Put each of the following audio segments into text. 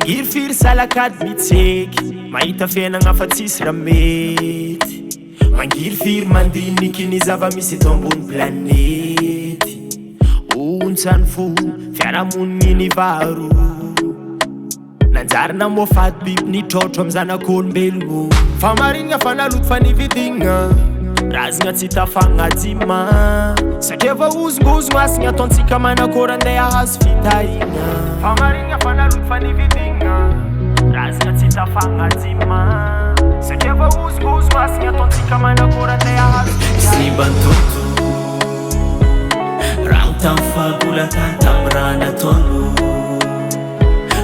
Mangirifiry salakady mitseky mahita fiainagna fa tsisy raha mety. Mangirifiry mandiniky ny zava-misy eto ambony planety. Ontsany fo fiarahamoniny ny varo nanjary namoafaty biby nitrotro amy zanak'olombelogno. Fa marigna fa naloto fa nividigna razagna tsy tafagnatsima satria vaozongozogno asigna ataontsika manakôry andeha ahazo fitahigna. Fa marigna fa naloto fa nividigna razagna tsy tafagnatsima satria vaozongozogno asigna ataontsika manakôry andeha ahazo fitahigna. Simba ntonto rano tamy fahagolatany tamy raha nataono.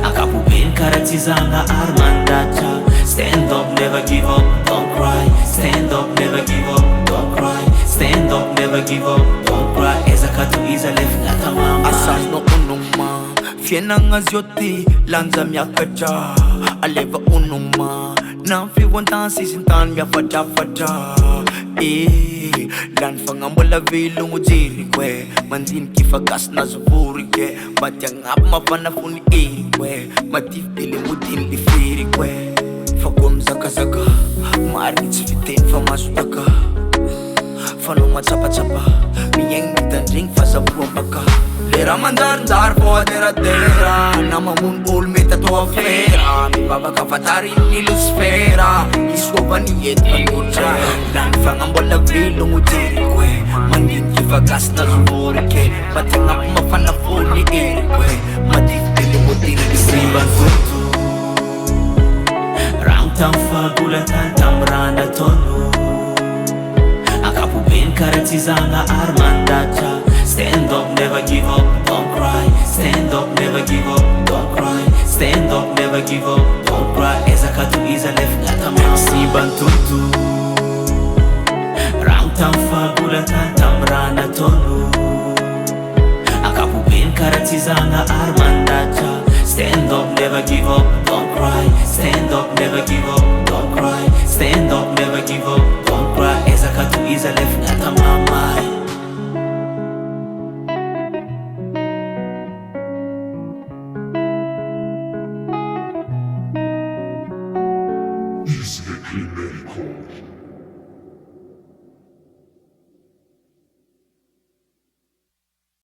Akapobeny karaha tsy zana ary mandatra. Stand up, never give up, don't cry. Stand up, never give up, don't cry. Stand up, never give up, don't cry. Eskah tohiza lefina tamama. Asazno unuma fiainagna zioty lanja miakatra. Aleva unuma na fivoantany sisintany miafadrafatra. Lany fagnambola velogno jeriko e. Mandiniky fagasy nazovoriko e. Maty agnaby mafana fony eriko e. Maty fidele modiny le feriko e. Fakoa mizakazaka marigny tsy fiteny fa masotaka. Fanao matsapatsapa miaigny mitandregny fa zaboambaka. Lera manjarinjary fô aderadera na mamono olo mety atao afera. Mivavaka fatary ny losfera isovany ety manotra. Lany fagnambola velogno jeriko e. Mandiniky fagasy nazovoriko e. Maty agnaby mafana fony eriko e. Maty fidele modiny le Simba ntonto rano tamy fahagolatany tamy raha nataono. Akapobeny karaha tsy zana ary mandatra. Stand up, never give up, don't cry. Stand up, never give up, don't cry. Stand up, never give up, don't cry. Eskah tohiza lefina tamama. Simba ntonto rano tamy fahagolatany tamy raha nataono. Akapobeny karaha tsy zana ary mandatra. Stand up, never give up,